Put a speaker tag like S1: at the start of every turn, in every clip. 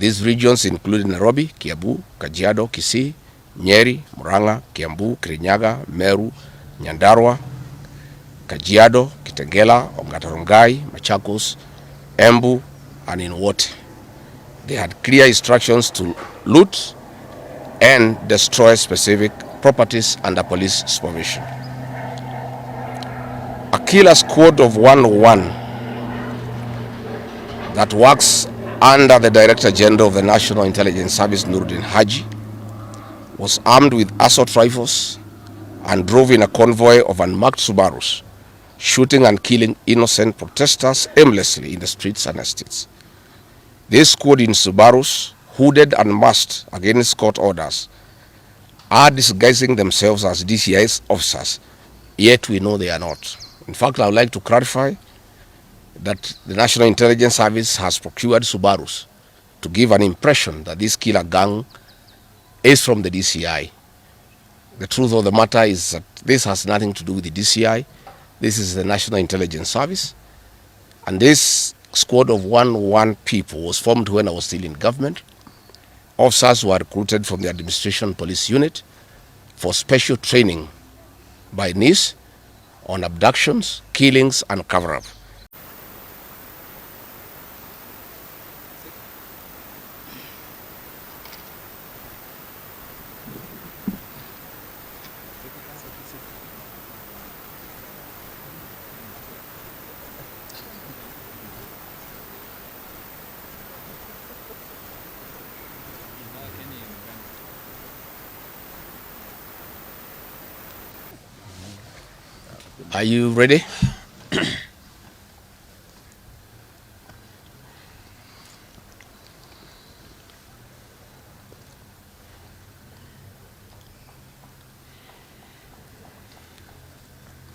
S1: These regions include Nairobi, Kiambu, Kajiado, Kisii, Nyeri, Murang'a, Kiambu, Kirinyaga, Meru, Nyandarua, Kajiado, Kitengela, Ongata-Rongai, Machakos, Embu, and in Wote. They had clear instructions to loot and destroy specific properties under police supervision. A killer squad of 101 that works under the Director General of the National Intelligence Service, Nuruddin Haji, was armed with assault rifles and drove in a convoy of unmarked Subarus, shooting and killing innocent protesters aimlessly in the streets and estates. This squad in Subarus, hooded and masked against court orders, are disguising themselves as DCI's officers, yet we know they are not. In fact, I would like to clarify that the National Intelligence Service has procured Subarus to give an impression that this killer gang is from the DCI. The truth of the matter is that this has nothing to do with the DCI. This is the National Intelligence Service. And this squad of 101 people was formed when I was still in government. Officers were recruited from the Administration Police Unit for special training by NIS on abductions, killings, and cover-up. Are you ready?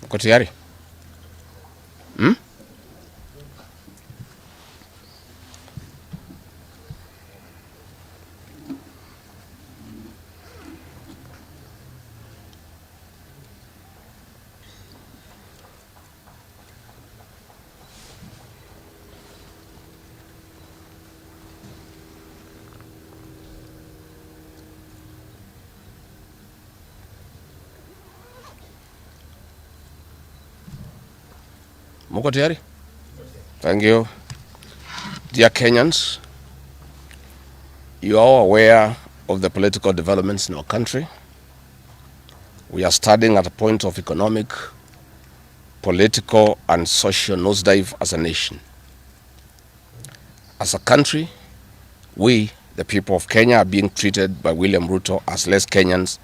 S1: Mko tayari? Mko tayari? Thank you. Dear Kenyans, you are all aware of the political developments in our country. We are standing at a point of economic, political, and social nosedive as a nation. As a country, we, the people of Kenya, are being treated by William Ruto as less Kenyans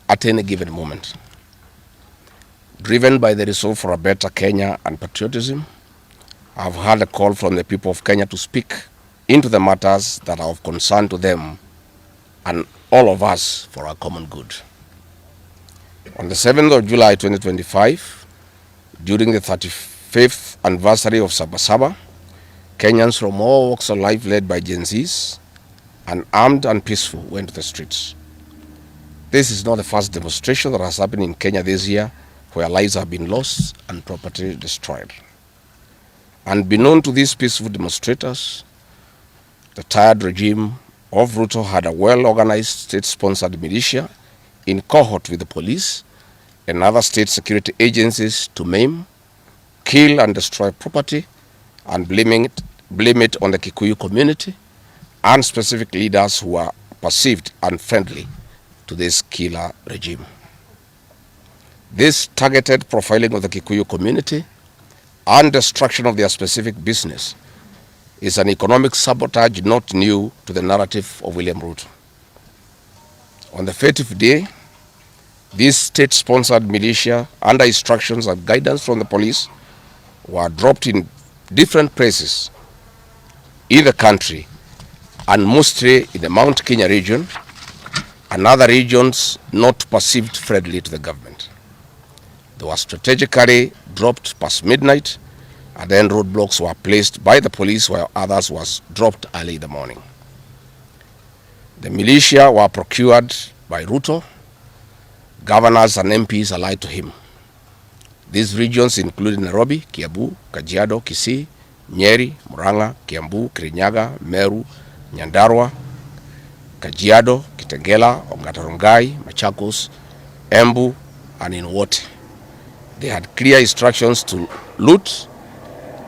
S1: at any given moment. Driven by the resolve for a better Kenya and patriotism, I've heard a call from the people of Kenya to speak into the matters that are of concern to them and all of us for our common good. On the 7th of July 2025, during the 35th anniversary of Sabasaba, Kenyans from all walks of life led by Gen Zs, unarmed and peaceful, went to the streets. This is not the first demonstration that has happened in Kenya this year where lives have been lost and property destroyed. Unbeknown to these peaceful demonstrators, the tired regime of Ruto had a well-organized state-sponsored militia in cohort with the police and other state security agencies to maim, kill and destroy property and blame it on the Kikuyu community and specific leaders who are perceived unfriendly to this killer regime. This targeted profiling of the Kikuyu community and destruction of their specific business is an economic sabotage not new to the narrative of William Ruto. On the 30th day, these state-sponsored militia, under instructions and guidance from the police, were dropped in different places in the country and mostly in the Mount Kenya region and other regions not perceived friendly to the government. They were strategically dropped past midnight, and then roadblocks were placed by the police while others was dropped early in the morning. The militia were procured by Ruto. Governors and MPs allied to him. These regions include Nairobi, Kiambu, Kajiado, Kisii, Nyeri, Murang'a, Kiambu, Kirinyaga, Meru, Nyandarua, Kajiado, Kitengela, Ongatarongai, Machakos, Embu, and in Wote. They had clear instructions to loot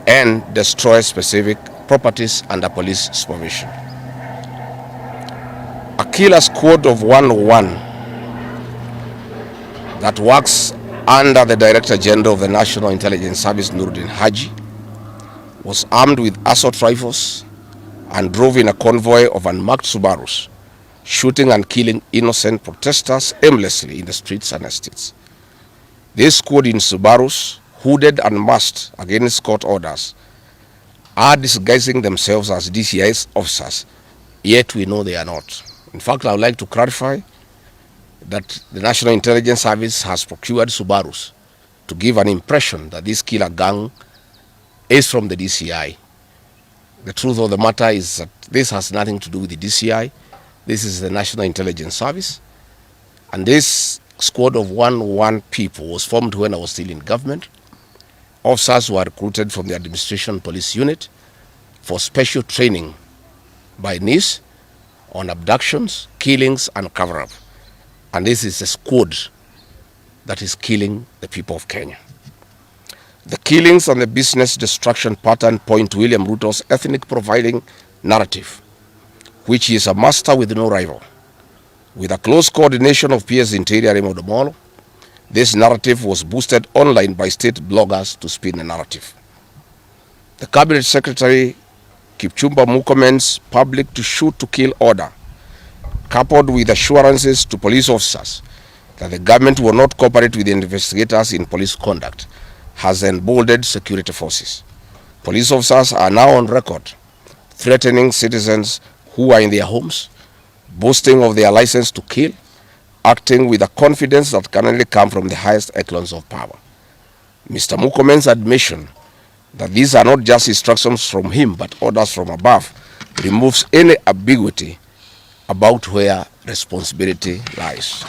S1: and destroy specific properties under police supervision. A killer squad of 101 that works under the Director General of the National Intelligence Service, Nuruddin Haji, was armed with assault rifles and drove in a convoy of unmarked Subarus, shooting and killing innocent protesters aimlessly in the streets and estates. This squad in Subarus, hooded and masked against court orders, are disguising themselves as DCI's officers, yet we know they are not. In fact, I would like to clarify that the National Intelligence Service has procured Subarus to give an impression that this killer gang is from the DCI. The truth of the matter is that this has nothing to do with the DCI. This is the National Intelligence Service. And this squad of 101 people was formed when I was still in government. Officers were recruited from the Administration Police Unit for special training by NIS on abductions, killings, and cover-up. And this is a squad that is killing the people of Kenya. The killings and the business destruction pattern point to William Ruto's ethnic profiling narrative, which he is a master with no rival. With a close coordination of PS Interior Raymond, this narrative was boosted online by state bloggers to spin the narrative. The Cabinet Secretary Kipchumba Murkomen's public to shoot to kill order, coupled with assurances to police officers that the government will not cooperate with the investigators in police conduct, has emboldened security forces. Police officers are now on record threatening citizens who are in their homes, boasting of their license to kill, acting with a confidence that can only come from the highest echelons of power. Mr. Murkomen's admission that these are not just instructions from him but orders from above removes any ambiguity about where responsibility lies.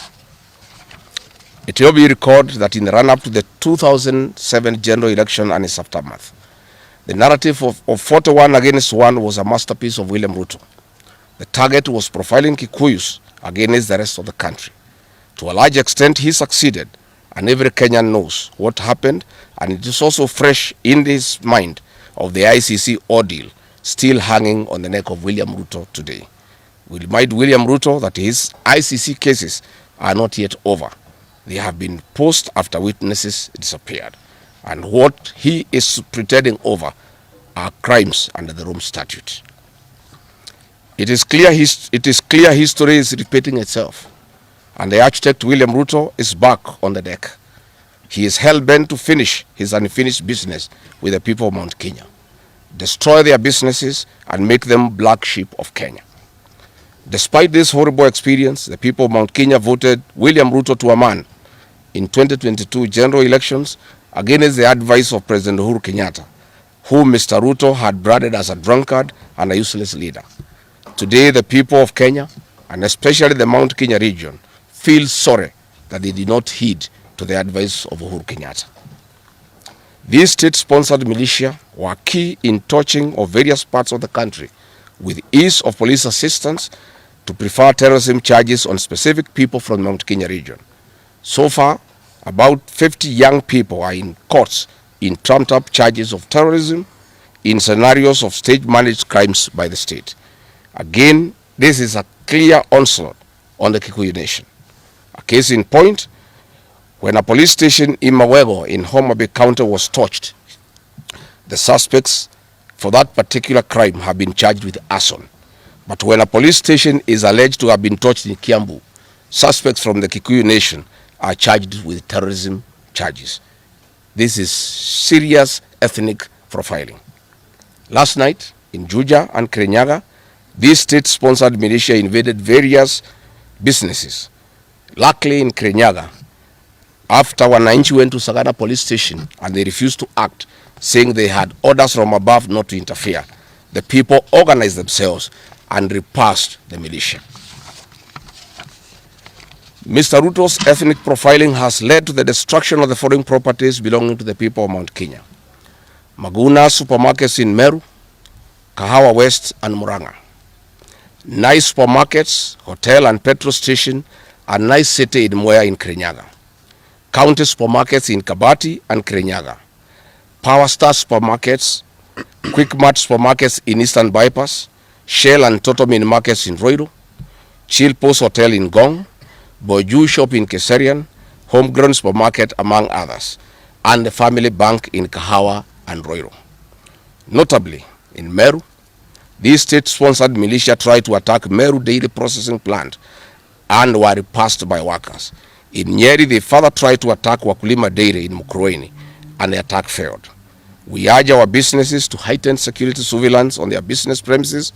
S1: It will be recalled that in the run-up to the 2007 general election and its aftermath, the narrative of 41 against 1 was a masterpiece of William Ruto. The target was profiling Kikuyus against the rest of the country. To a large extent, he succeeded, and every Kenyan knows what happened, and it is also fresh in his mind of the ICC ordeal still hanging on the neck of William Ruto today. We remind William Ruto that his ICC cases are not yet over. They have been posed after witnesses disappeared, and what he is pretending over are crimes under the Rome Statute. It is clear history is repeating itself, and the architect William Ruto is back on the deck. He is hell-bent to finish his unfinished business with the people of Mount Kenya, destroy their businesses and make them black sheep of Kenya. Despite this horrible experience, the people of Mount Kenya voted William Ruto to a man in 2022 general elections against the advice of President Uhuru Kenyatta, whom Mr. Ruto had branded as a drunkard and a useless leader. Today, the people of Kenya, and especially the Mount Kenya region, feel sorry that they did not heed to the advice of Uhuru Kenyatta. These state-sponsored militia were key in touching of various parts of the country with ease of police assistance to prefer terrorism charges on specific people from the Mount Kenya region. So far, about 50 young people are in courts in trumped-up charges of terrorism in scenarios of state-managed crimes by the state. Again, this is a clear onslaught on the Kikuyu nation. A case in point, when a police station in Mawego in Homa Bay County was torched, the suspects for that particular crime have been charged with arson. But when a police station is alleged to have been torched in Kiambu, suspects from the Kikuyu nation are charged with terrorism charges. This is serious ethnic profiling. Last night, in Juja and Kirinyaga, these state-sponsored militia invaded various businesses. Luckily, in Kirinyaga, after Wananchi went to Sagana police station and they refused to act, saying they had orders from above not to interfere, the people organized themselves and repulsed the militia. Mr. Ruto's ethnic profiling has led to the destruction of the foreign properties belonging to the people of Mount Kenya. Maguna supermarkets in Meru, Kahawa West, and Murang'a. nice supermarkets, hotel and petrol station, a nice city in Mwea in Kirinyaga. County supermarkets in Kabati and Kirinyaga. Power Star supermarkets, Quick Mart supermarkets in Eastern Bypass, Shell and Total Min markets in Ruto, Chill Post Hotel in Gong, Boju Shop in Keserian, Homegrown Supermarket among others, and the Family Bank in Kahawa and Ruto. Notably, in Meru, these state-sponsored militia tried to attack Meru Dairy Processing Plant and were repulsed by workers. In Nyeri, they further tried to attack Wakulima Dairy in Mukurweini, and the attack failed. We urge our businesses to heighten security surveillance on their business premises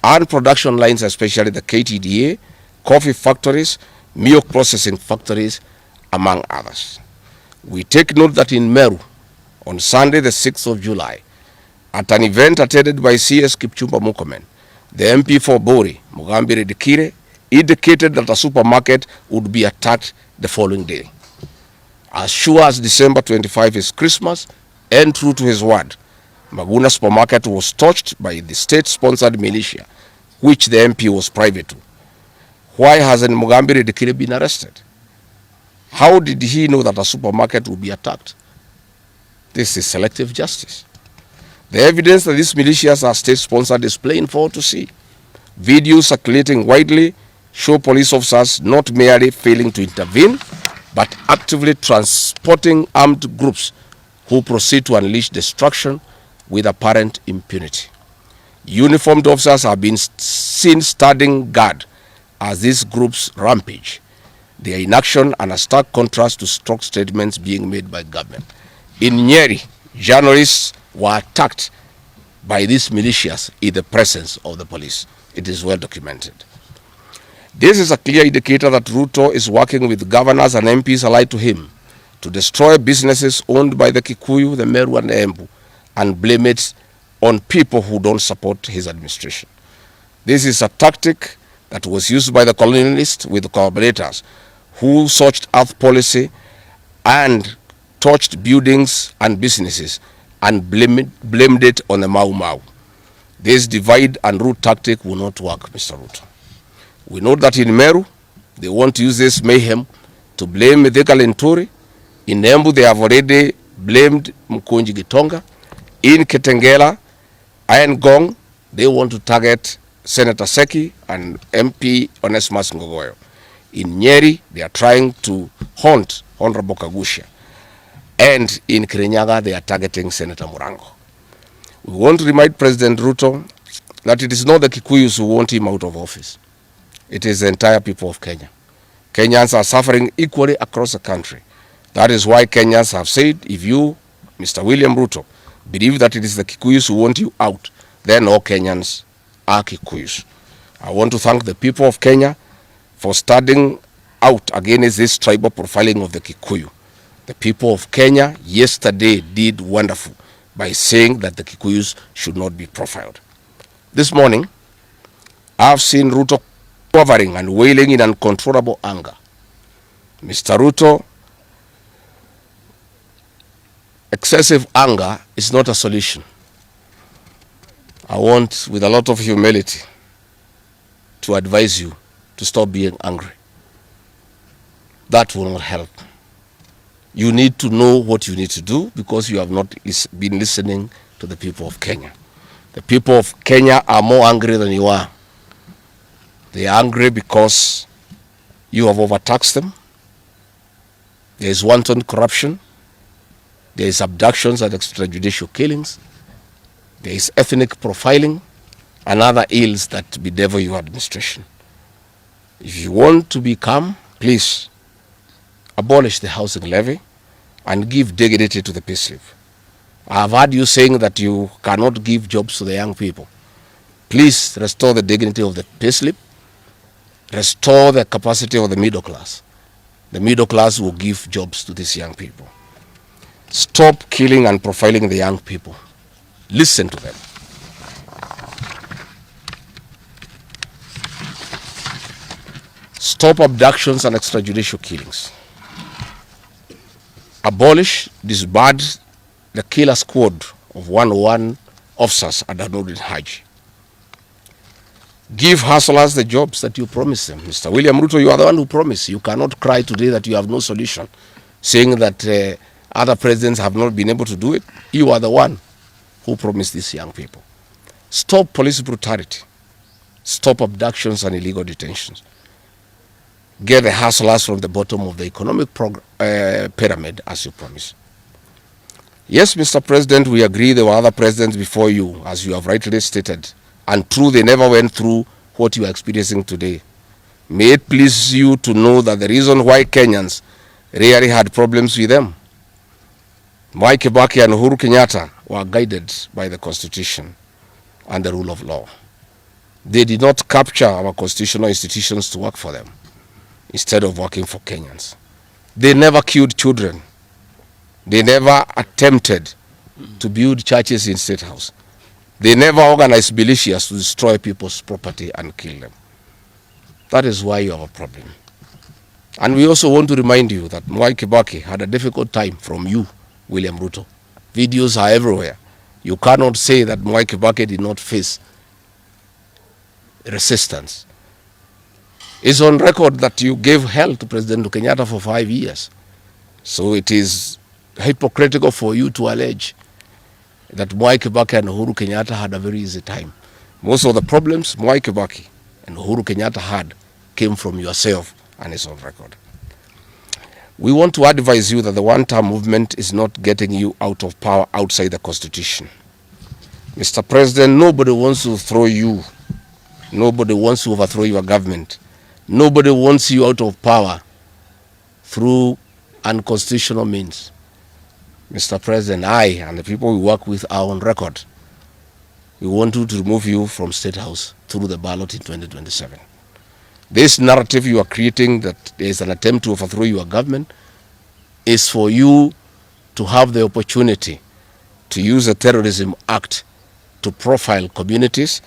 S1: and production lines, especially the KTDA, coffee factories, milk processing factories, among others. We take note that in Meru, on Sunday the 6th of July, at an event attended by CS Kipchumba Murkomen, the MP for Bori, Mugambire Dikire, indicated that a supermarket would be attacked the following day. As sure as December 25 is Christmas, and true to his word, Maguna supermarket was touched by the state-sponsored militia, which the MP was private to. Why hasn't Mugambire Dikire been arrested? How did he know that a supermarket would be attacked? This is selective justice. The evidence that these militias are state-sponsored is plain for all to see. Videos circulating widely show police officers not merely failing to intervene, but actively transporting armed groups who proceed to unleash destruction with apparent impunity. Uniformed officers have been seen standing guard as these groups rampage. They are in action and a stark contrast to strong statements being made by government. In Nyeri, journalists were attacked by these militias in the presence of the police. It is well documented. This is a clear indicator that Ruto is working with governors and MPs allied to him to destroy businesses owned by the Kikuyu, the Meru and the Embu, and blame it on people who don't support his administration. This is a tactic that was used by the colonialists with the collaborators who searched earth policy and touched buildings and businesses and blamed it on the Mau Mau. This divide and rule tactic will not work, Mr. Ruto. We know that in Meru, they want to use this mayhem to blame Mithika Linturi. In Embu, they have already blamed Mkonji Gitonga. In Kitengela, Iron Gong, they want to target Senator Seki and MP Onesmus Ngogoyo. In Nyeri, they are trying to haunt Honorable Kagusha. And in Kirinyaga, they are targeting Senator Murango. We want to remind President Ruto that it is not the Kikuyus who want him out of office. It is the entire people of Kenya. Kenyans are suffering equally across the country. That is why Kenyans have said, if you, Mr. William Ruto, believe that it is the Kikuyus who want you out, then all Kenyans are Kikuyus. I want to thank the people of Kenya for standing out against this tribal profiling of the Kikuyu. The people of Kenya yesterday did wonderful by saying that the Kikuyus should not be profiled. This morning, I've seen Ruto quivering and wailing in uncontrollable anger. Mr. Ruto, excessive anger is not a solution. I want, with a lot of humility, to advise you to stop being angry. That will not help. You need to know what you need to do because you have not been listening to the people of Kenya. The people of Kenya are more angry than you are. They are angry because you have overtaxed them. There is wanton corruption. There is abductions and extrajudicial killings. There is ethnic profiling and other ills that bedevil your administration. If you want to be calm, please abolish the housing levy and give dignity to the payslip. I have heard you saying that you cannot give jobs to the young people. Please restore the dignity of the payslip. Restore the capacity of the middle class. The middle class will give jobs to these young people. Stop killing and profiling the young people. Listen to them. Stop abductions and extrajudicial killings. Abolish, disband the killer squad of 101 officers at Danudin Haji. Give hustlers the jobs that you promised them. Mr. William Ruto, you are the one who promised. You cannot cry today that you have no solution, saying that other presidents have not been able to do it. You are the one who promised these young people. Stop police brutality. Stop abductions and illegal detentions. Get the hustlers from the bottom of the economic pyramid as you promised. Yes, Mr. President, we agree there were other presidents before you, as you have rightly stated, and true, they never went through what you are experiencing today. May it please you to know that the reason why Kenyans rarely had problems with them, Mwai Kibaki and Uhuru Kenyatta were guided by the Constitution and the rule of law. They did not capture our constitutional institutions to work for them, instead of working for Kenyans. They never killed children. They never attempted to build churches in State House. They never organized militias to destroy people's property and kill them. That is why you have a problem. And we also want to remind you that Mwai Kibaki had a difficult time from you, William Ruto. Videos are everywhere. You cannot say that Mwai Kibaki did not face resistance. It's on record that you gave hell to President Kenyatta for 5 years. So it is hypocritical for you to allege that Mwai Kibaki and Uhuru Kenyatta had a very easy time. Most of the problems Mwai Kibaki and Uhuru Kenyatta had came from yourself, and it's on record. We want to advise you that the one-term movement is not getting you out of power outside the Constitution. Mr. President, nobody wants to throw you. Nobody wants to overthrow your government. Nobody wants you out of power through unconstitutional means. Mr. President, I and the people we work with are on record. We want to remove you from State House through the ballot in 2027. This narrative you are creating that there is an attempt to overthrow your government is for you to have the opportunity to use the Terrorism Act to profile communities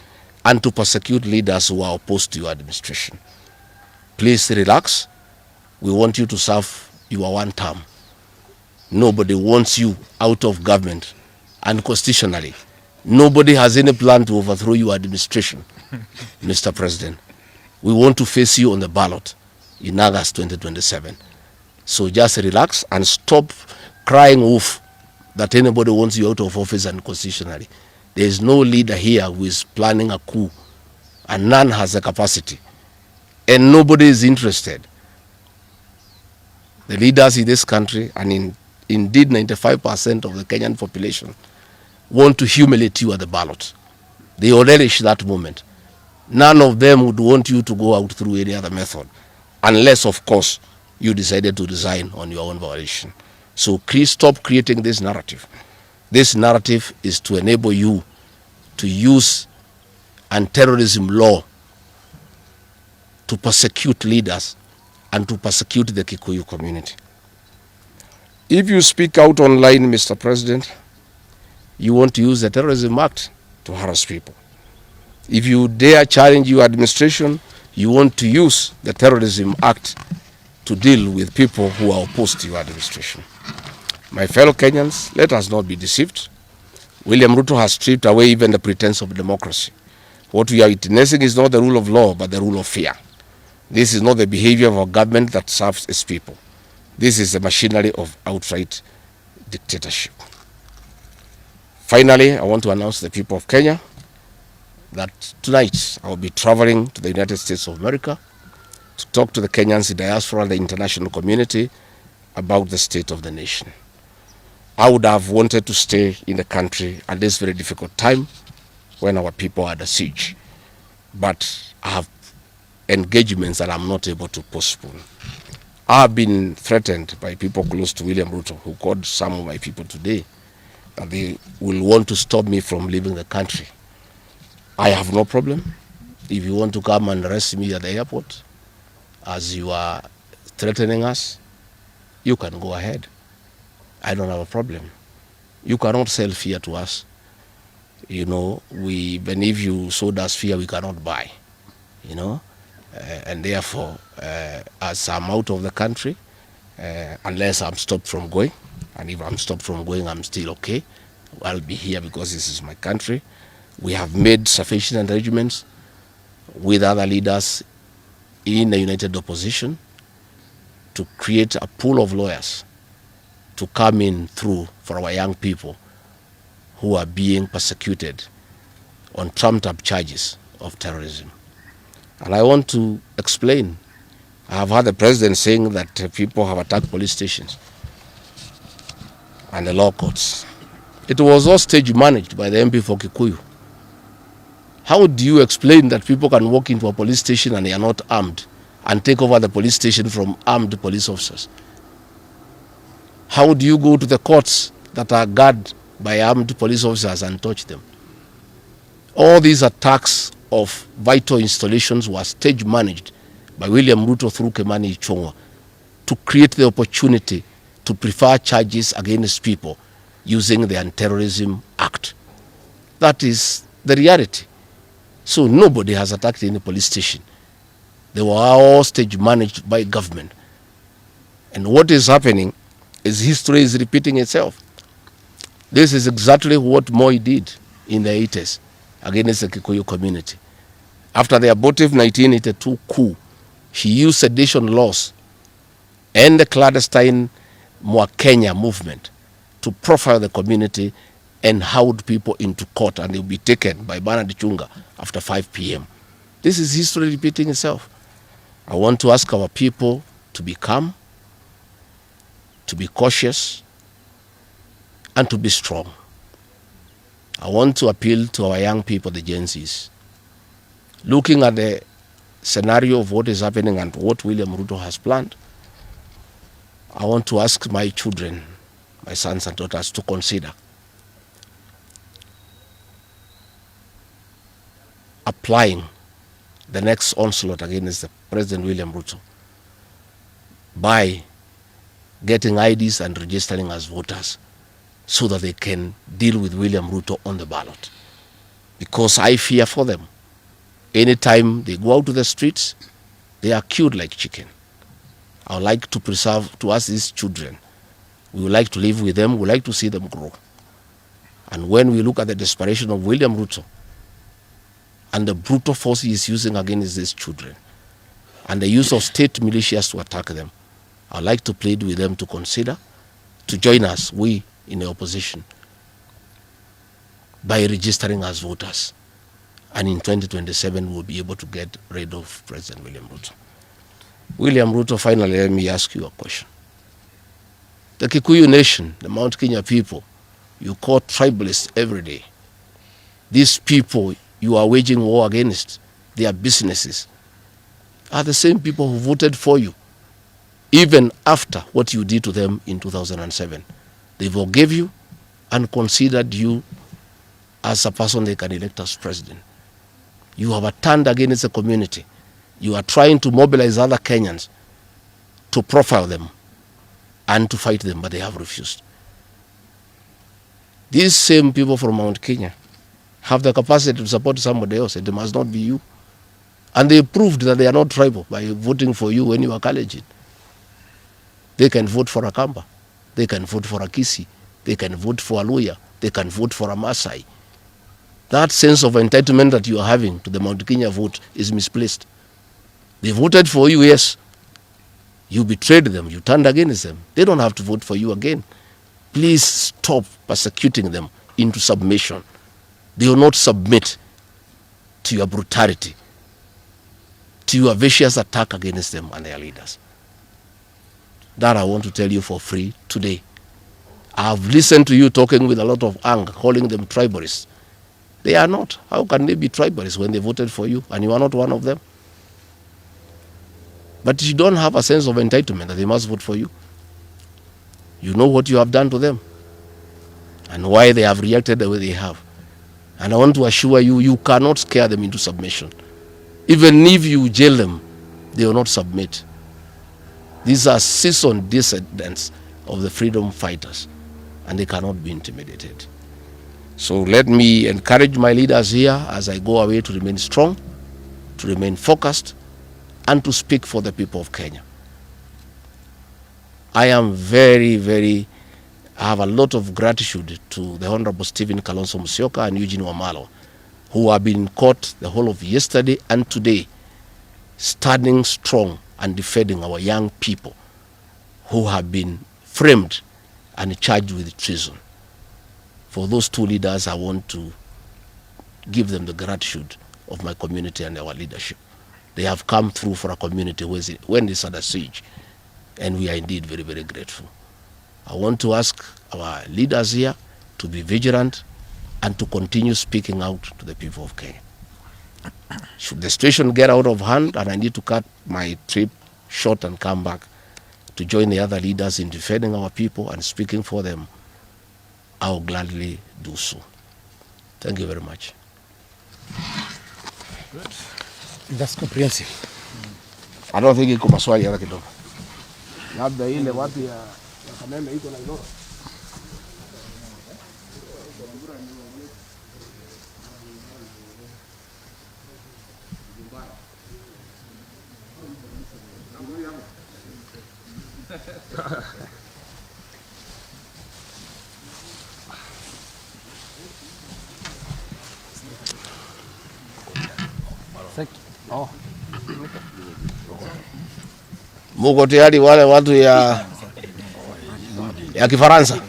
S1: and to persecute leaders who are opposed to your administration. Please relax. We want you to serve your one term. Nobody wants you out of government unconstitutionally. Nobody has any plan to overthrow your administration, Mr. President. We want to face you on the ballot in August 2027. So just relax and stop crying wolf that anybody wants you out of office unconstitutionally. There is no leader here who is planning a coup, and none has the capacity. And nobody is interested. The leaders in this country, and indeed 95% of the Kenyan population, want to humiliate you at the ballot. They will relish that moment. None of them would want you to go out through any other method, unless, of course, you decided to resign on your own volition. So please stop creating this narrative. This narrative is to enable you to use anti-terrorism law to persecute leaders and to persecute the Kikuyu community. If you speak out online, Mr. President, you want to use the Terrorism Act to harass people. If you dare challenge your administration, you want to use the Terrorism Act to deal with people who are opposed to your administration. My fellow Kenyans, let us not be deceived. William Ruto has stripped away even the pretense of democracy. What we are witnessing is not the rule of law, but the rule of fear. This is not the behavior of a government that serves its people. This is the machinery of outright dictatorship. Finally, I want to announce to the people of Kenya that tonight I will be traveling to the United States of America to talk to the Kenyans in diaspora and the international community about the state of the nation. I would have wanted to stay in the country at this very difficult time when our people are under siege, but I have engagements that I'm not able to postpone. I have been threatened by people close to William Ruto, who called some of my people today, that they will want to stop me from leaving the country. I have no problem. If you want to come and arrest me at the airport, as you are threatening us, you can go ahead. I don't have a problem. You cannot sell fear to us. You know, even if you sold us fear, we cannot buy. You know, and therefore, as I'm out of the country, unless I'm stopped from going, and if I'm stopped from going, I'm still okay. I'll be here because this is my country. We have made sufficient arrangements with other leaders in the united opposition to create a pool of lawyers to come in through for our young people who are being persecuted on trumped-up charges of terrorism. And I want to explain. I have heard the president saying that people have attacked police stations and the law courts. It was all stage managed by the MP for Kikuyu. How do you explain that people can walk into a police station and they are not armed and take over the police station from armed police officers? How do you go to the courts that are guarded by armed police officers and touch them? All these attacks of vital installations were stage managed by William Ruto through Kimani Ichung'wah to create the opportunity to prefer charges against people using the Anti-Terrorism Act. That is the reality. So nobody has attacked any police station. They were all stage managed by government. And what is happening is history is repeating itself. This is exactly what Moi did in the 80s against the Kikuyu community. After the abortive 1982 coup, he used sedition laws and the clandestine Kenya movement to profile the community and hold people into court, and they'll be taken by Bernard Chunga after 5 p.m. This is history repeating itself. I want to ask our people to be calm, to be cautious, and to be strong. I want to appeal to our young people, the Gen Zs. Looking at the scenario of what is happening and what William Ruto has planned, I want to ask my children, my sons and daughters, to consider applying the next onslaught against the President William Ruto by getting IDs and registering as voters so that they can deal with William Ruto on the ballot. Because I fear for them. Anytime they go out to the streets, they are killed like chicken. I would like to preserve to us these children. We would like to live with them. We would like to see them grow. And when we look at the desperation of William Ruto and the brutal force he is using against these children and the use of state militias to attack them, I would like to plead with them to consider to join us, we in the opposition, by registering as voters. And in 2027, we'll be able to get rid of President William Ruto. William Ruto, finally, let me ask you a question. The Kikuyu nation, the Mount Kenya people, you call tribalists every day. These people you are waging war against, their businesses, are the same people who voted for you, even after what you did to them in 2007. They forgave you and considered you as a person they can elect as president. You have turned against the community. You are trying to mobilize other Kenyans to profile them and to fight them, but they have refused. These same people from Mount Kenya have the capacity to support somebody else. It must not be you. And they proved that they are not tribal by voting for you when you are Kalenjin. They can vote for a Kamba. They can vote for a Kisi. They can vote for a Luya. They can vote for a Maasai. That sense of entitlement that you are having to the Mount Kenya vote is misplaced. They voted for you, yes. You betrayed them. You turned against them. They don't have to vote for you again. Please stop persecuting them into submission. They will not submit to your brutality, to your vicious attack against them and their leaders. That I want to tell you for free today. I have listened to you talking with a lot of anger, calling them tribalists. They are not. How can they be tribalists when they voted for you and you are not one of them? But you don't have a sense of entitlement that they must vote for you. You know what you have done to them and why they have reacted the way they have. And I want to assure you, you cannot scare them into submission. Even if you jail them, they will not submit. These are seasoned descendants of the freedom fighters, and they cannot be intimidated. So let me encourage my leaders here as I go away to remain strong, to remain focused, and to speak for the people of Kenya. I am I have a lot of gratitude to the Honorable Stephen Kalonzo Musyoka and Eugene Wamalwa who have been in court the whole of yesterday and today, standing strong and defending our young people who have been framed and charged with treason. For those two leaders, I want to give them the gratitude of my community and our leadership. They have come through for a community when it's under siege, and we are indeed very, very grateful. I want to ask our leaders here to be vigilant and to continue speaking out to the people of Kenya. Should the situation get out of hand and I need to cut my trip short and come back to join the other leaders in defending our people and speaking for them, I will gladly do so. Thank you very much.
S2: Good. That's comprehensive.
S1: I don't think iko maswali hata kidogo. Labda ile watu ya Kameme iko na Nairobi.
S2: Oh.
S1: Muko tayari wale watu ya Kifaransa?